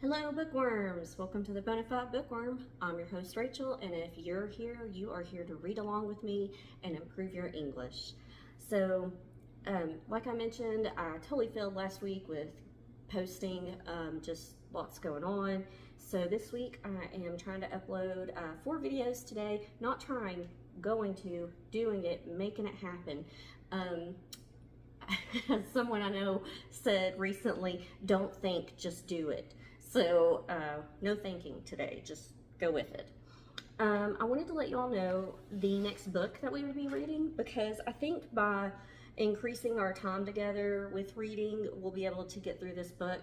Hello, bookworms! Welcome to the Bonified Bookworm. I'm your host, Rachel, and if you're here, you are here to read along with me and improve your English. So, like I mentioned, I totally failed last week with posting, just lots going on. So this week I am trying to upload 4 videos today. Not trying, going to, doing it, making it happen. As someone I know said recently, don't think, just do it. So no thinking today, just go with it. I wanted to let you all know the next book that we would be reading, because I think by increasing our time together with reading, we'll be able to get through this book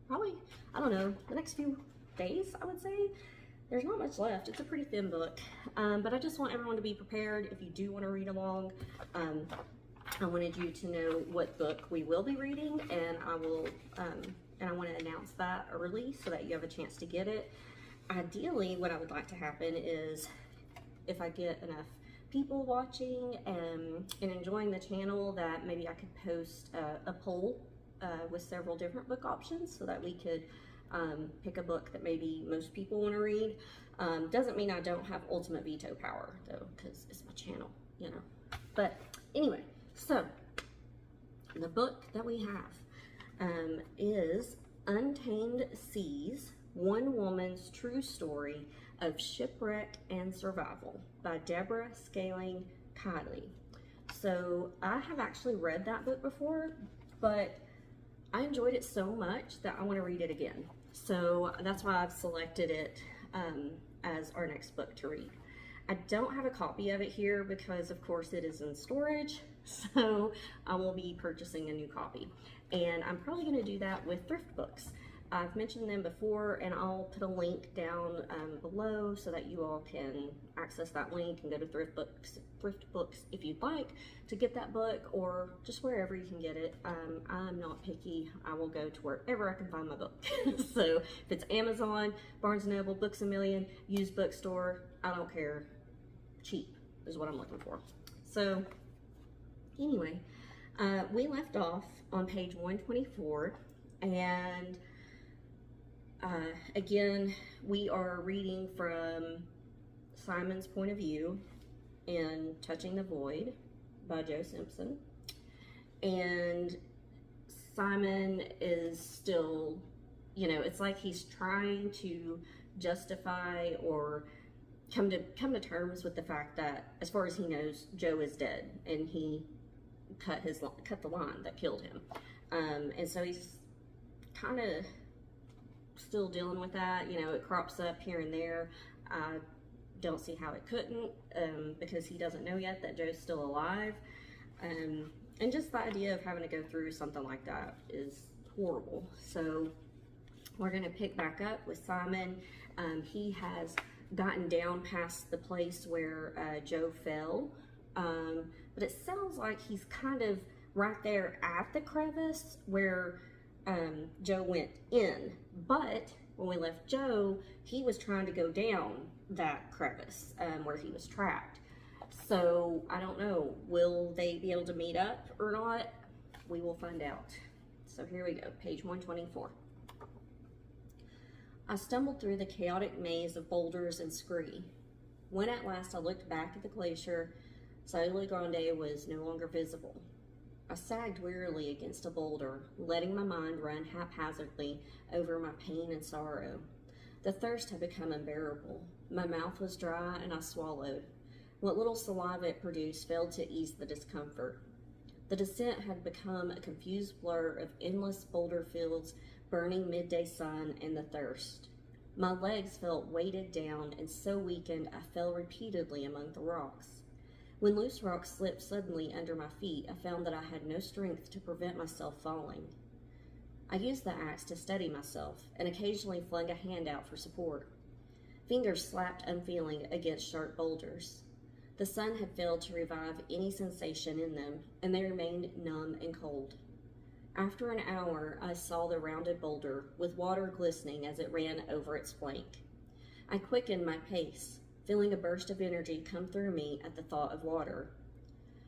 probably, I don't know, the next few days, I would say. There's not much left. It's a pretty thin book, but I just want everyone to be prepared if you do want to read along. I wanted you to know what book we will be reading, and I will, and I want to announce that early so that you have a chance to get it. Ideally, what I would like to happen is if I get enough people watching and enjoying the channel, that maybe I could post a poll with several different book options so that we could pick a book that maybe most people want to read. Doesn't mean I don't have ultimate veto power though, because it's my channel, you know. But anyway, so the book that we have is Untamed Seas, One Woman's True Story of Shipwreck and Survival by Deborah Scaling Kiley. So I have actually read that book before, but I enjoyed it so much that I want to read it again. So that's why I've selected it as our next book to read. I don't have a copy of it here because of course it is in storage, so I will be purchasing a new copy. And I'm probably going to do that with thrift books. I've mentioned them before, and I'll put a link down below so that you all can access that link and go to thrift books if you'd like to get that book, or just wherever you can get it. I'm not picky. I will go to wherever I can find my book. So if it's Amazon, Barnes & Noble, Books A Million, used bookstore, I don't care. Cheap is what I'm looking for. So anyway, we left off on page 124, and again, we are reading from Simon's point of view in Touching the Void by Joe Simpson. And Simon is still, you know, it's like he's trying to justify or come to terms with the fact that, as far as he knows, Joe is dead, and he cut the line that killed him. And so he's kind of still dealing with that. You know, it crops up here and there. I don't see how it couldn't, because he doesn't know yet that Joe's still alive. And just the idea of having to go through something like that is horrible. So we're going to pick back up with Simon. He has gotten down past the place where Joe fell, but it sounds like he's kind of right there at the crevice where Joe went in. But when we left Joe, he was trying to go down that crevice where he was trapped. So I don't know, will they be able to meet up or not? We will find out. So here we go, page 124. I stumbled through the chaotic maze of boulders and scree. When at last I looked back at the glacier, Saule Grande was no longer visible. I sagged wearily against a boulder, letting my mind run haphazardly over my pain and sorrow. The thirst had become unbearable. My mouth was dry and I swallowed. What little saliva it produced failed to ease the discomfort. The descent had become a confused blur of endless boulder fields, burning midday sun, and the thirst. My legs felt weighted down, and so weakened I fell repeatedly among the rocks. When loose rocks slipped suddenly under my feet, I found that I had no strength to prevent myself falling. I used the axe to steady myself, and occasionally flung a hand out for support. Fingers slapped unfeeling against sharp boulders. The sun had failed to revive any sensation in them, and they remained numb and cold. After an hour, I saw the rounded boulder, with water glistening as it ran over its flank. I quickened my pace, feeling a burst of energy come through me at the thought of water.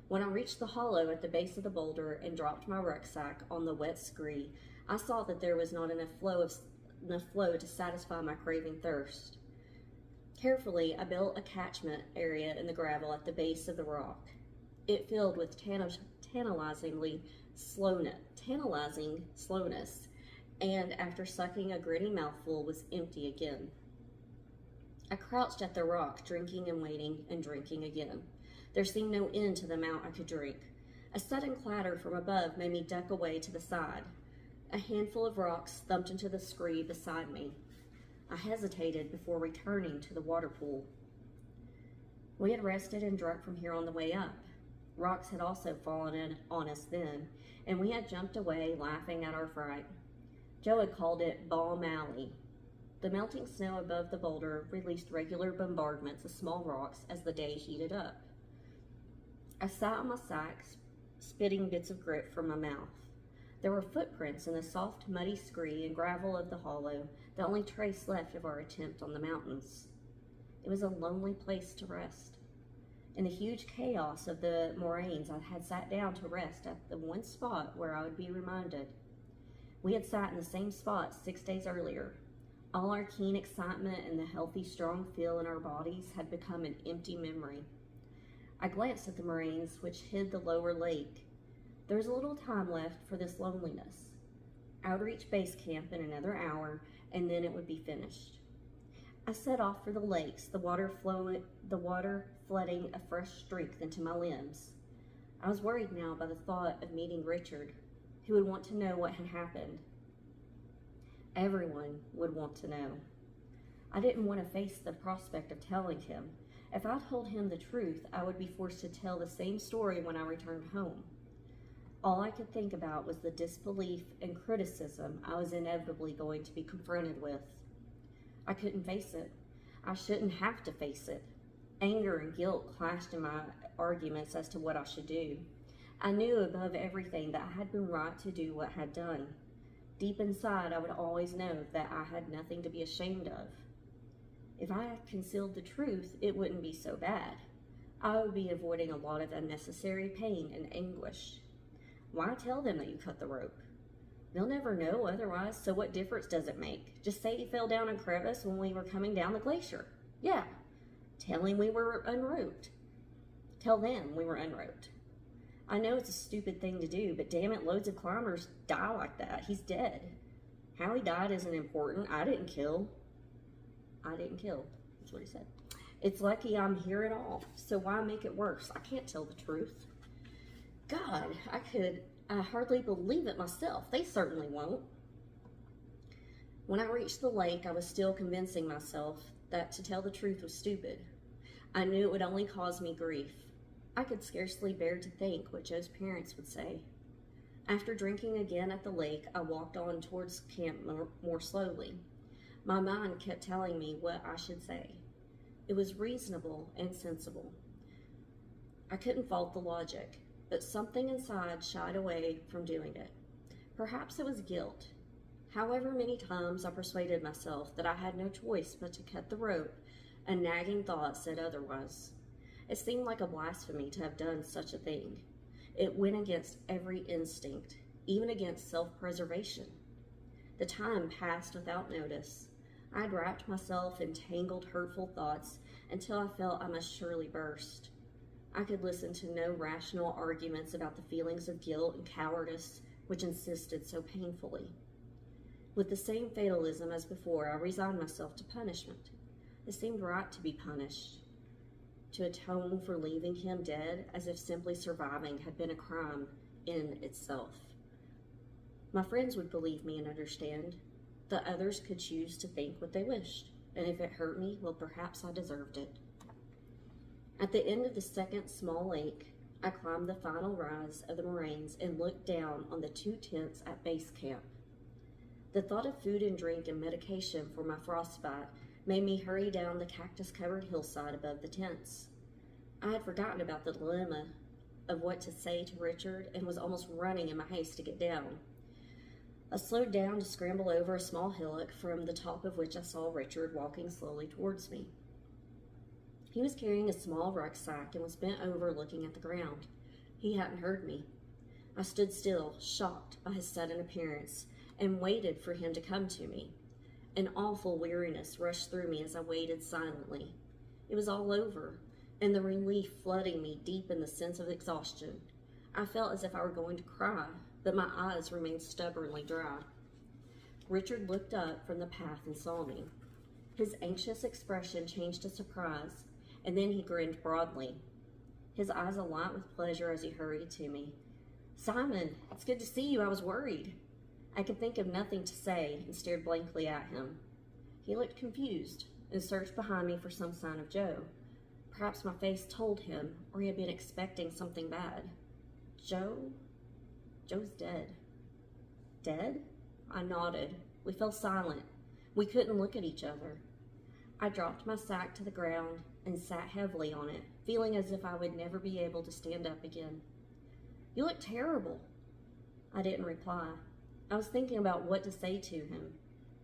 When I reached the hollow at the base of the boulder and dropped my rucksack on the wet scree, I saw that there was not enough flow of enough flow to satisfy my craving thirst. Carefully, I built a catchment area in the gravel at the base of the rock. It filled with tantalizing slowness, and after sucking a gritty mouthful, was empty again. I crouched at the rock, drinking and waiting and drinking again. There seemed no end to the amount I could drink. A sudden clatter from above made me duck away to the side. A handful of rocks thumped into the scree beside me. I hesitated before returning to the water pool. We had rested and drunk from here on the way up. Rocks had also fallen in on us then, and we had jumped away, laughing at our fright. Joe had called it Balm Alley. The melting snow above the boulder released regular bombardments of small rocks as the day heated up. I sat on my sack, spitting bits of grit from my mouth. There were footprints in the soft, muddy scree and gravel of the hollow, the only trace left of our attempt on the mountains. It was a lonely place to rest. In the huge chaos of the moraines, I had sat down to rest at the one spot where I would be reminded. We had sat in the same spot 6 days earlier. All our keen excitement and the healthy, strong feel in our bodies had become an empty memory. I glanced at the moraines which hid the lower lake. There was a little time left for this loneliness. I would reach base camp in another hour, and then it would be finished. I set off for the lakes, the water flooding a fresh strength into my limbs. I was worried now by the thought of meeting Richard, who would want to know what had happened. Everyone would want to know. I didn't want to face the prospect of telling him. If I told him the truth, I would be forced to tell the same story when I returned home. All I could think about was the disbelief and criticism I was inevitably going to be confronted with. I couldn't face it. I shouldn't have to face it. Anger and guilt clashed in my arguments as to what I should do. I knew above everything that I had been right to do what I had done. Deep inside, I would always know that I had nothing to be ashamed of. If I had concealed the truth, it wouldn't be so bad. I would be avoiding a lot of unnecessary pain and anguish. Why tell them that you cut the rope? They'll never know otherwise, so what difference does it make? Just say you fell down a crevice when we were coming down the glacier. Yeah, tell him we were unroped. Tell them we were unroped. I know it's a stupid thing to do, but damn it, loads of climbers die like that. He's dead. How he died isn't important. I didn't kill. That's what he said. It's lucky I'm here at all, so why make it worse? I can't tell the truth. God, I hardly believe it myself. They certainly won't. When I reached the lake, I was still convincing myself that to tell the truth was stupid. I knew it would only cause me grief. I could scarcely bear to think what Joe's parents would say. After drinking again at the lake, I walked on towards camp more slowly. My mind kept telling me what I should say. It was reasonable and sensible. I couldn't fault the logic, but something inside shied away from doing it. Perhaps it was guilt. However many times I persuaded myself that I had no choice but to cut the rope, a nagging thought said otherwise. It seemed like a blasphemy to have done such a thing. It went against every instinct, even against self-preservation. The time passed without notice. I had wrapped myself in tangled, hurtful thoughts until I felt I must surely burst. I could listen to no rational arguments about the feelings of guilt and cowardice which insisted so painfully. With the same fatalism as before, I resigned myself to punishment. It seemed right to be punished, to atone for leaving him dead as if simply surviving had been a crime in itself. My friends would believe me and understand. The others could choose to think what they wished, and if it hurt me, well, perhaps I deserved it. At the end of the second small lake, I climbed the final rise of the moraines and looked down on the 2 tents at base camp. The thought of food and drink and medication for my frostbite made me hurry down the cactus-covered hillside above the tents. I had forgotten about the dilemma of what to say to Richard and was almost running in my haste to get down. I slowed down to scramble over a small hillock from the top of which I saw Richard walking slowly towards me. He was carrying a small rucksack and was bent over looking at the ground. He hadn't heard me. I stood still, shocked by his sudden appearance, and waited for him to come to me. An awful weariness rushed through me as I waited silently. It was all over, and the relief flooding me deepened the sense of exhaustion. I felt as if I were going to cry, but my eyes remained stubbornly dry. Richard looked up from the path and saw me. His anxious expression changed to surprise, and then he grinned broadly, his eyes alight with pleasure as he hurried to me. "Simon, it's good to see you. I was worried." I could think of nothing to say and stared blankly at him. He looked confused and searched behind me for some sign of Joe. Perhaps my face told him, or he had been expecting something bad. Joe? Joe's dead. Dead? I nodded. We fell silent. We couldn't look at each other. I dropped my sack to the ground and sat heavily on it, feeling as if I would never be able to stand up again. "You look terrible." I didn't reply. I was thinking about what to say to him.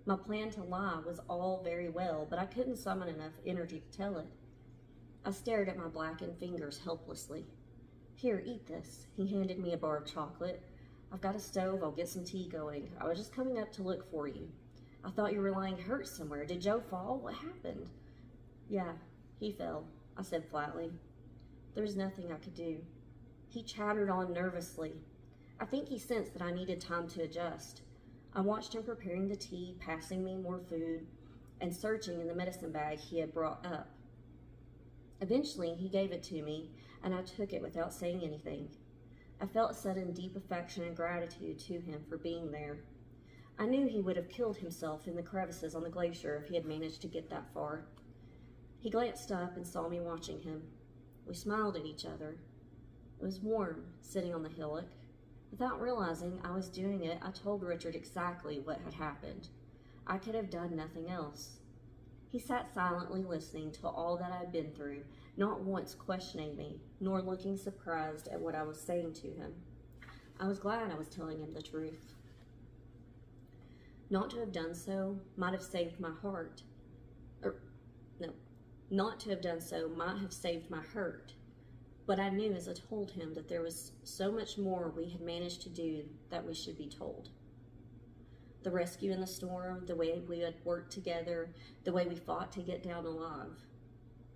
My plan to lie was all very well, but I couldn't summon enough energy to tell it. I stared at my blackened fingers helplessly. "Here, eat this." He handed me a bar of chocolate. "I've got a stove. I'll get some tea going. I was just coming up to look for you. I thought you were lying hurt somewhere. Did Joe fall? What happened?" "Yeah, he fell," I said flatly. There was nothing I could do. He chattered on nervously. I think he sensed that I needed time to adjust. I watched him preparing the tea, passing me more food, and searching in the medicine bag he had brought up. Eventually, he gave it to me, and I took it without saying anything. I felt a sudden deep affection and gratitude to him for being there. I knew he would have killed himself in the crevices on the glacier if he had managed to get that far. He glanced up and saw me watching him. We smiled at each other. It was warm, sitting on the hillock. Without realizing I was doing it, I told Richard exactly what had happened. I could have done nothing else. He sat silently listening to all that I had been through, not once questioning me, nor looking surprised at what I was saying to him. I was glad I was telling him the truth. Not to have done so might have saved my heart. Not to have done so might have saved my hurt. But I knew as I told him that there was so much more we had managed to do that we should be told. The rescue in the storm, the way we had worked together, the way we fought to get down alive.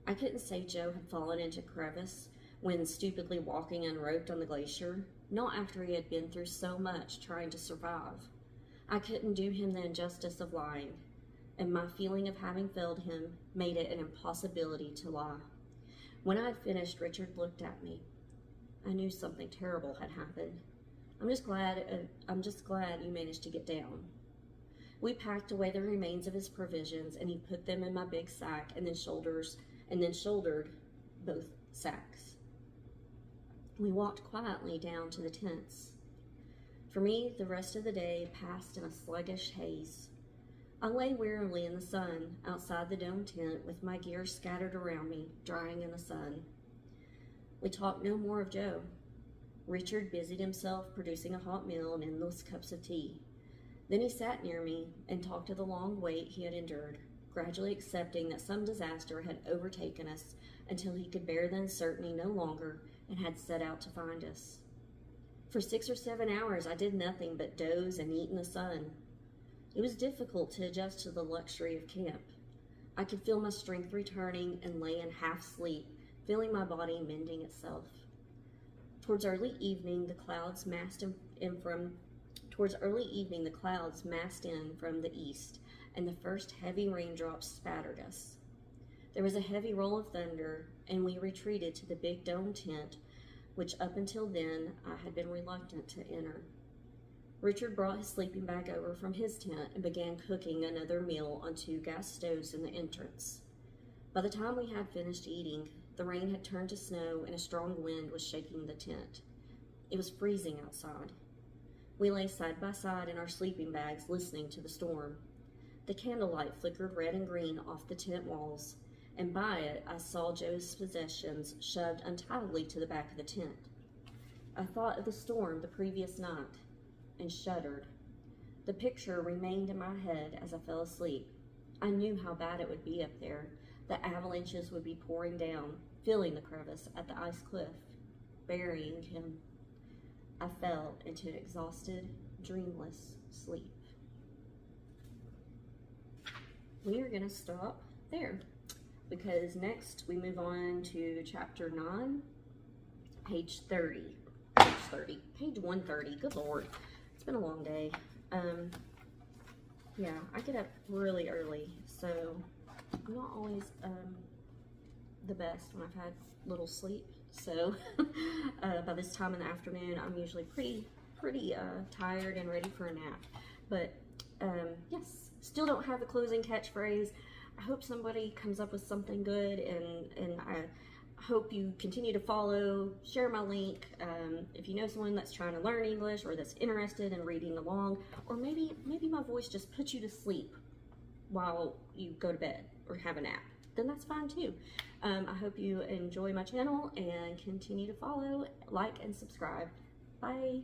I couldn't say Joe had fallen into a crevice when stupidly walking unroped on the glacier, not after he had been through so much trying to survive. I couldn't do him the injustice of lying, and my feeling of having failed him made it an impossibility to lie. When I had finished, Richard looked at me. I knew something terrible had happened. I'm just glad you managed to get down." We packed away the remains of his provisions, and he put them in my big sack and then shouldered both sacks. We walked quietly down to the tents. For me, the rest of the day passed in a sluggish haze. I lay wearily in the sun outside the dome tent with my gear scattered around me, drying in the sun. We talked no more of Joe. Richard busied himself producing a hot meal and endless cups of tea. Then he sat near me and talked of the long wait he had endured, gradually accepting that some disaster had overtaken us until he could bear the uncertainty no longer and had set out to find us. For 6 or 7 hours I did nothing but doze and eat in the sun. It was difficult to adjust to the luxury of camp. I could feel my strength returning and lay in half sleep, feeling my body mending itself. Towards early evening, the clouds massed in from the east, and the first heavy raindrops spattered us. There was a heavy roll of thunder, and we retreated to the big dome tent, which up until then I had been reluctant to enter. Richard brought his sleeping bag over from his tent and began cooking another meal on 2 gas stoves in the entrance. By the time we had finished eating, the rain had turned to snow and a strong wind was shaking the tent. It was freezing outside. We lay side by side in our sleeping bags listening to the storm. The candlelight flickered red and green off the tent walls, and by it I saw Joe's possessions shoved untidily to the back of the tent. I thought of the storm the previous night and shuddered. The picture remained in my head as I fell asleep. I knew how bad it would be up there. The avalanches would be pouring down, filling the crevice at the ice cliff, burying him. I fell into an exhausted, dreamless sleep. we are going to stop there, because next we move on to chapter 9, page 30. Page 130. Good Lord. It's been a long day. Yeah, I get up really early, so I'm not always the best when I've had little sleep. So by this time in the afternoon, I'm usually pretty tired and ready for a nap. But yes, still don't have the closing catchphrase. I hope somebody comes up with something good, and I hope you continue to follow, share my link. If you know someone that's trying to learn English or that's interested in reading along, or maybe my voice just puts you to sleep while you go to bed or have a nap, then that's fine too. I hope you enjoy my channel and continue to follow, like, and subscribe. Bye.